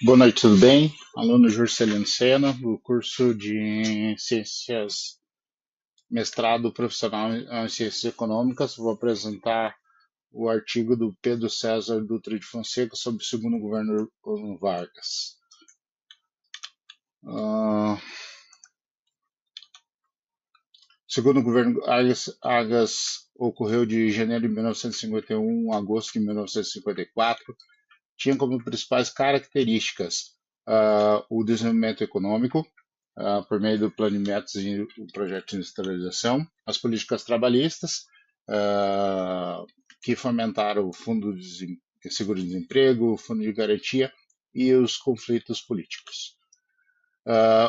Boa noite, tudo bem? Aluno Juscelino Sena, do curso de Ciências, mestrado profissional em Ciências Econômicas. Vou apresentar o artigo do Pedro César Dutra de Fonseca sobre o segundo governo Vargas. Uh, segundo o governo Vargas ocorreu de janeiro de 1951 a agosto de 1954. Tinha como principais características o desenvolvimento econômico, por meio do plano de metas e o projeto de industrialização, as políticas trabalhistas, que fomentaram o Fundo de Seguro-Desemprego, o Fundo de Garantia e os conflitos políticos.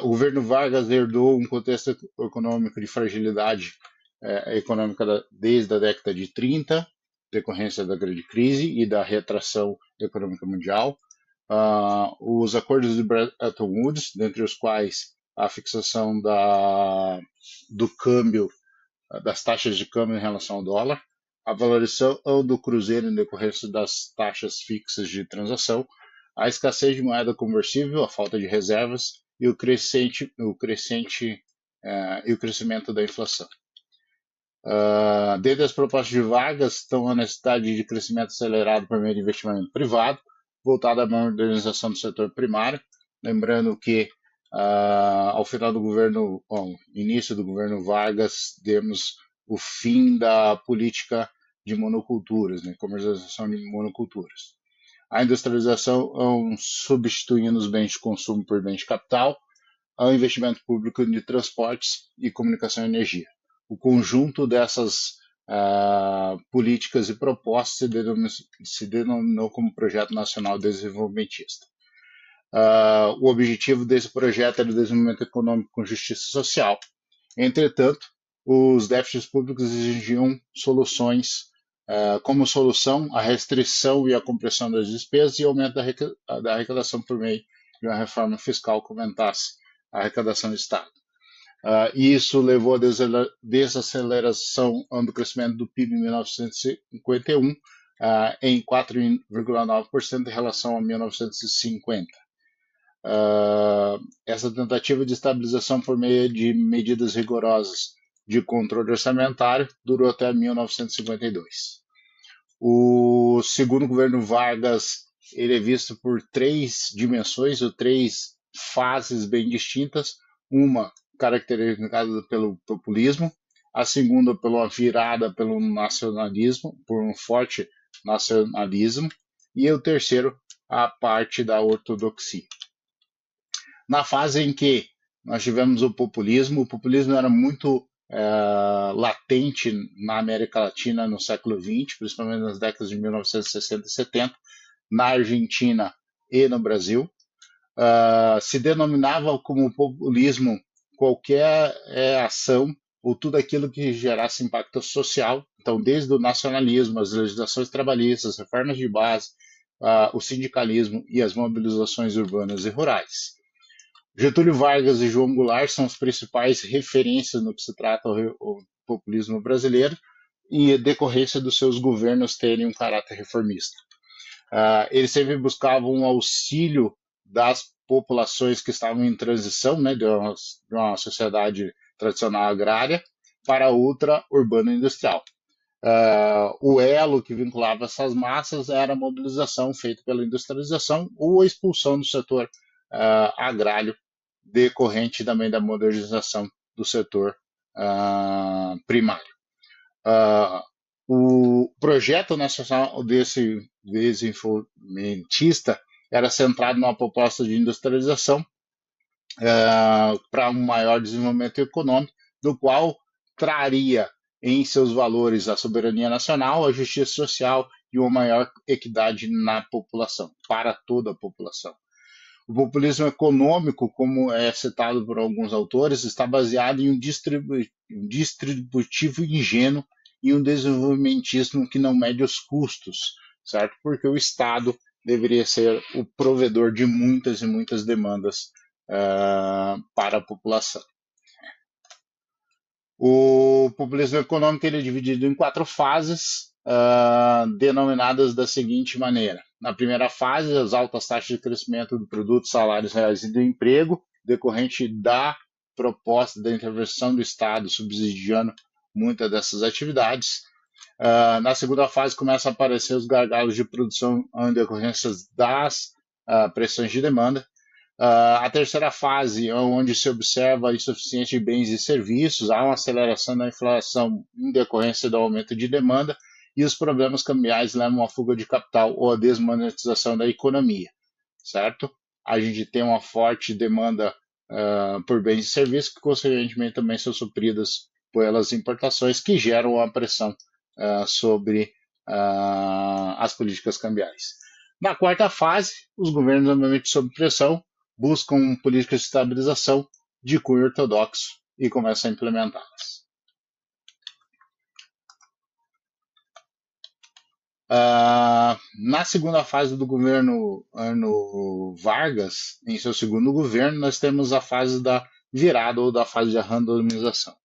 O governo Vargas herdou um contexto econômico de fragilidade econômica desde a década de 30, decorrência da grande crise e da retração econômica mundial. Os acordos de Bretton Woods, dentre os quais a fixação do câmbio, das taxas de câmbio em relação ao dólar, a valorização do cruzeiro em decorrência das taxas fixas de transação, a escassez de moeda conversível, a falta de reservas e o crescimento da inflação. Dentre as propostas de Vargas estão a necessidade de crescimento acelerado por meio de investimento privado, voltado à modernização do setor primário, lembrando que ao final do governo, início do governo Vargas, demos o fim da política de monoculturas, comercialização de monoculturas. A industrialização substituindo os bens de consumo por bens de capital, ao investimento público de transportes e comunicação e energia. O conjunto dessas políticas e propostas se denominou como Projeto Nacional Desenvolvimentista. O objetivo desse projeto era o desenvolvimento econômico com justiça social. Entretanto, os déficits públicos exigiam soluções, como solução a restrição e a compressão das despesas e aumento da arrecadação por meio de uma reforma fiscal que aumentasse a arrecadação do Estado. E isso levou à desaceleração do crescimento do PIB em 1951 em 4,9% em relação a 1950. Essa tentativa de estabilização por meio de medidas rigorosas de controle orçamentário durou até 1952. O segundo governo Vargas ele é visto por três dimensões ou três fases bem distintas. Uma caracterizada pelo populismo, a segunda pela virada pelo nacionalismo, por um forte nacionalismo, e o terceiro a parte da ortodoxia. Na fase em que nós tivemos o populismo era muito latente na América Latina no século XX, principalmente nas décadas de 1960 e 70, na Argentina e no Brasil. Se denominava como populismo qualquer ação ou tudo aquilo que gerasse impacto social. Então, desde o nacionalismo, as legislações trabalhistas, reformas de base, o sindicalismo e as mobilizações urbanas e rurais. Getúlio Vargas e João Goulart são as principais referências no que se trata o populismo brasileiro e decorrência dos seus governos terem um caráter reformista. Eles sempre buscavam um auxílio das populações que estavam em transição, de uma sociedade tradicional agrária para outra urbano-industrial. O elo que vinculava essas massas era a mobilização feita pela industrialização ou a expulsão do setor agrário decorrente também da modernização do setor primário. O projeto nacional desse desenvolvimentista era centrado numa proposta de industrialização para um maior desenvolvimento econômico, do qual traria em seus valores a soberania nacional, a justiça social e uma maior equidade na população, para toda a população. O populismo econômico, como é citado por alguns autores, está baseado em um distributivo ingênuo e um desenvolvimentismo que não mede os custos, certo? Porque o Estado deveria ser o provedor de muitas e muitas demandas para a população. O populismo econômico ele é dividido em 4 fases. denominadas da seguinte maneira: na primeira fase, as altas taxas de crescimento do produto, salários reais e do emprego, decorrente da proposta da intervenção do Estado subsidiando muitas dessas atividades. Na segunda fase, começam a aparecer os gargalos de produção em decorrência das pressões de demanda. A terceira fase, onde se observa a insuficiência de bens e serviços, há uma aceleração da inflação em decorrência do aumento de demanda, e os problemas cambiais levam à fuga de capital ou à desmonetização da economia, certo? A gente tem uma forte demanda por bens e serviços, que consequentemente também são supridas pelas importações, que geram uma pressão sobre as políticas cambiais. Na quarta fase, os governos, normalmente sob pressão, buscam políticas de estabilização de cunho ortodoxo e começam a implementá-las. Na segunda fase do governo Vargas, em seu segundo governo, nós temos a fase da virada ou da fase de randomização.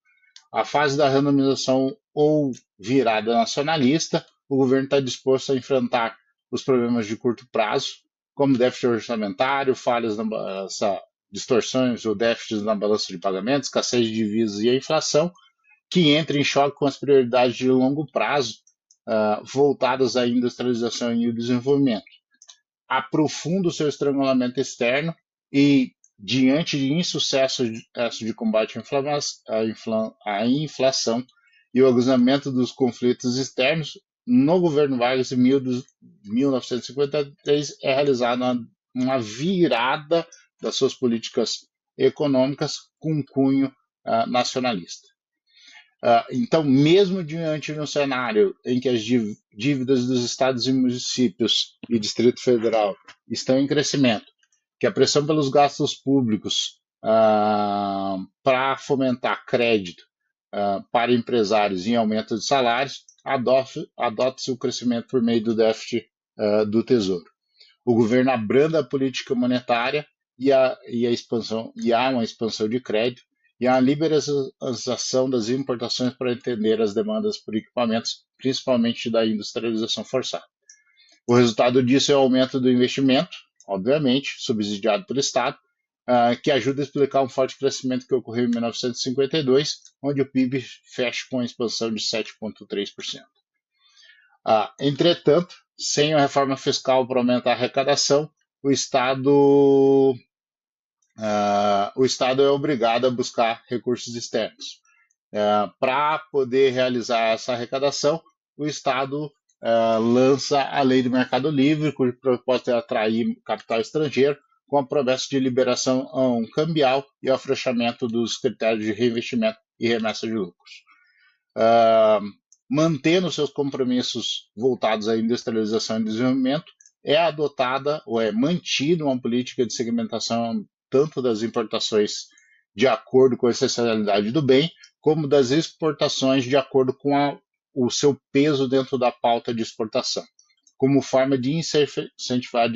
A fase da randomização ou virada nacionalista, o governo está disposto a enfrentar os problemas de curto prazo, como déficit orçamentário, falhas na balança, distorções ou déficits na balança de pagamentos, escassez de divisas e a inflação, que entra em choque com as prioridades de longo prazo voltadas à industrialização e ao desenvolvimento. Aprofunda o seu estrangulamento externo e, diante de insucesso de combate à inflação e o agudizamento dos conflitos externos, no governo Vargas, em 1953, é realizada uma virada das suas políticas econômicas com cunho nacionalista. Então, mesmo diante de um cenário em que as dívidas dos estados e municípios e Distrito Federal estão em crescimento, que a pressão pelos gastos públicos para fomentar crédito para empresários em aumento de salários, adota-se o crescimento por meio do déficit do Tesouro. O governo abranda a política monetária e há uma expansão de crédito, e a liberalização das importações para atender as demandas por equipamentos, principalmente da industrialização forçada. O resultado disso é o aumento do investimento, obviamente, subsidiado pelo Estado, que ajuda a explicar um forte crescimento que ocorreu em 1952, onde o PIB fecha com a expansão de 7,3%. Entretanto, sem a reforma fiscal para aumentar a arrecadação, o Estado é obrigado a buscar recursos externos. Para poder realizar essa arrecadação, o Estado lança a Lei do Mercado Livre, cujo propósito é atrair capital estrangeiro, com a promessa de liberação cambial e afrouxamento dos critérios de reinvestimento e remessa de lucros. Mantendo seus compromissos voltados à industrialização e desenvolvimento, é adotada ou é mantida uma política de segmentação tanto das importações de acordo com a essencialidade do bem, como das exportações de acordo com o seu peso dentro da pauta de exportação, como forma de incentivar a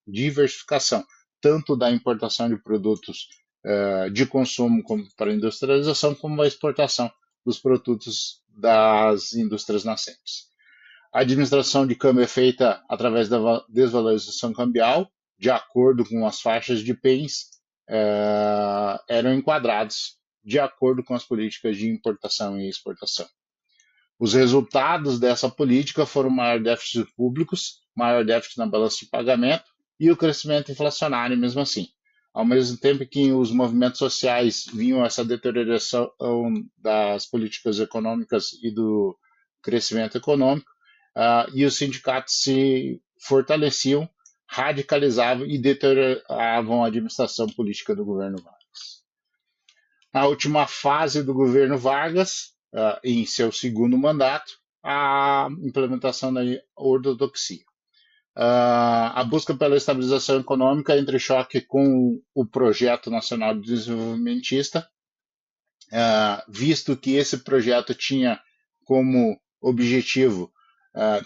diversificação, tanto da importação de produtos de consumo como para a industrialização, como a exportação dos produtos das indústrias nascentes. A administração de câmbio é feita através da desvalorização cambial, de acordo com as faixas de bens, eram enquadrados de acordo com as políticas de importação e exportação. Os resultados dessa política foram maior déficit públicos, maior déficit na balança de pagamento e o crescimento inflacionário mesmo assim. Ao mesmo tempo que os movimentos sociais vinham essa deterioração das políticas econômicas e do crescimento econômico, e os sindicatos se fortaleciam, radicalizavam e deterioravam a administração política do governo Vargas. Na última fase do governo Vargas, em seu segundo mandato, a implementação da ortodoxia. A busca pela estabilização econômica entra em choque com o projeto nacional desenvolvimentista, visto que esse projeto tinha como objetivo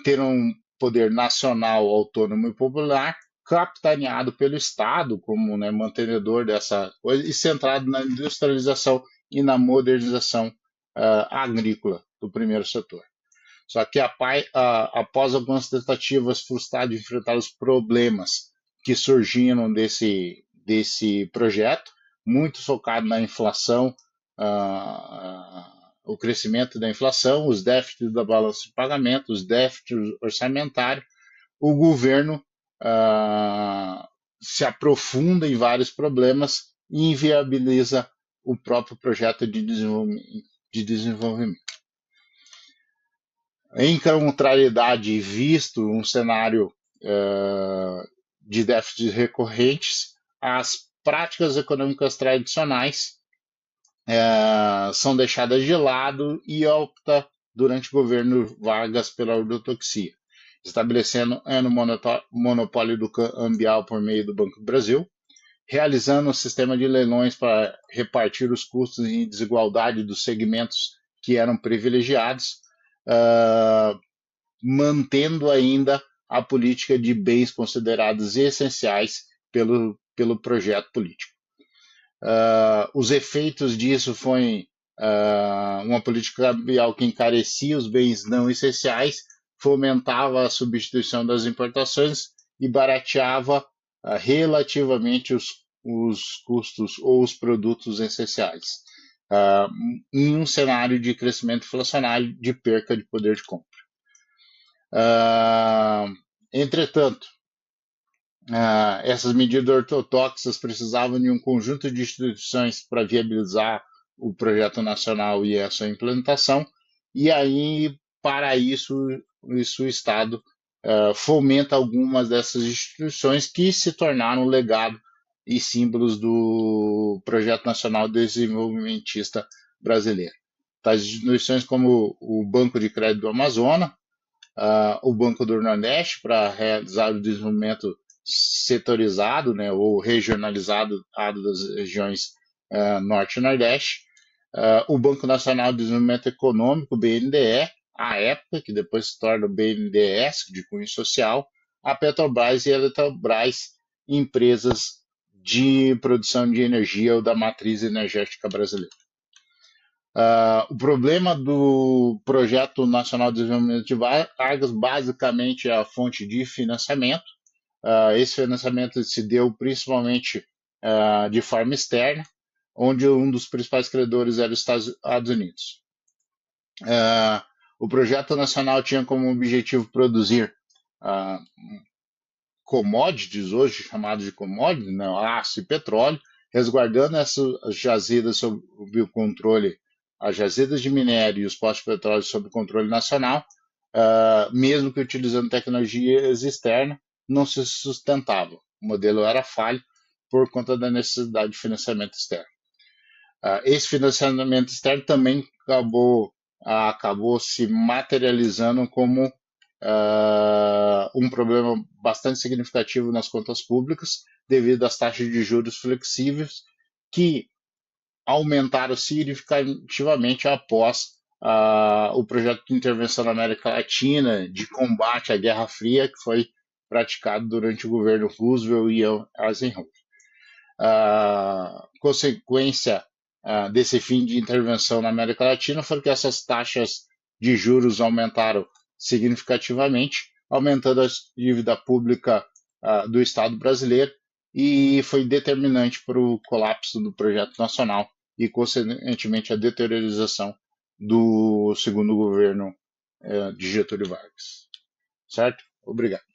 ter um poder nacional, autônomo e popular, capitaneado pelo Estado como mantenedor dessa coisa e centrado na industrialização e na modernização agrícola do primeiro setor. Só que após algumas tentativas frustradas de enfrentar os problemas que surgiram desse projeto, muito focado na inflação, o crescimento da inflação, os déficits da balança de pagamento, os déficits orçamentários, o governo se aprofunda em vários problemas e inviabiliza o próprio projeto de desenvolvimento. Em contrariedade, visto um cenário de déficits recorrentes, as práticas econômicas tradicionais são deixadas de lado e opta durante o governo Vargas pela ortodoxia, estabelecendo o monopólio do cambial por meio do Banco do Brasil, realizando um sistema de leilões para repartir os custos em desigualdade dos segmentos que eram privilegiados, mantendo ainda a política de bens considerados essenciais pelo projeto político. Os efeitos disso foi uma política cambial que encarecia os bens não essenciais, fomentava a substituição das importações e barateava relativamente os custos ou os produtos essenciais, em um cenário de crescimento inflacionário de perca de poder de compra. Entretanto, essas medidas ortodoxas precisavam de um conjunto de instituições para viabilizar o projeto nacional e a sua implementação, e aí, para isso o Estado fomenta algumas dessas instituições que se tornaram legado e símbolos do Projeto Nacional Desenvolvimentista Brasileiro. Tais instituições como o Banco de Crédito do Amazonas, o Banco do Nordeste, para realizar o desenvolvimento setorizado, né, ou regionalizado das regiões Norte e Nordeste, o Banco Nacional de Desenvolvimento Econômico, BNDE, à época, que depois se torna o BNDES, de cunho social, a Petrobras e a Eletrobras, empresas de produção de energia ou da matriz energética brasileira. O problema do Projeto Nacional de Desenvolvimento de Vargas basicamente é a fonte de financiamento. Esse financiamento se deu principalmente de forma externa, onde um dos principais credores era os Estados Unidos. O projeto nacional tinha como objetivo produzir commodities, hoje chamados de commodities, né, aço e petróleo, resguardando essas jazidas sob o controle, as jazidas de minério e os postos de petróleo sob controle nacional, mesmo que utilizando tecnologias externas, não se sustentava. O modelo era falho por conta da necessidade de financiamento externo. Esse financiamento externo também acabou se materializando como um problema bastante significativo nas contas públicas, devido às taxas de juros flexíveis, que aumentaram significativamente após o projeto de intervenção na América Latina, de combate à Guerra Fria, que foi praticado durante o governo Roosevelt e Eisenhower. Consequência desse fim de intervenção na América Latina foi que essas taxas de juros aumentaram significativamente, aumentando a dívida pública do Estado brasileiro, e foi determinante para o colapso do projeto nacional e, consequentemente, a deteriorização do segundo governo de Getúlio Vargas. Certo? Obrigado.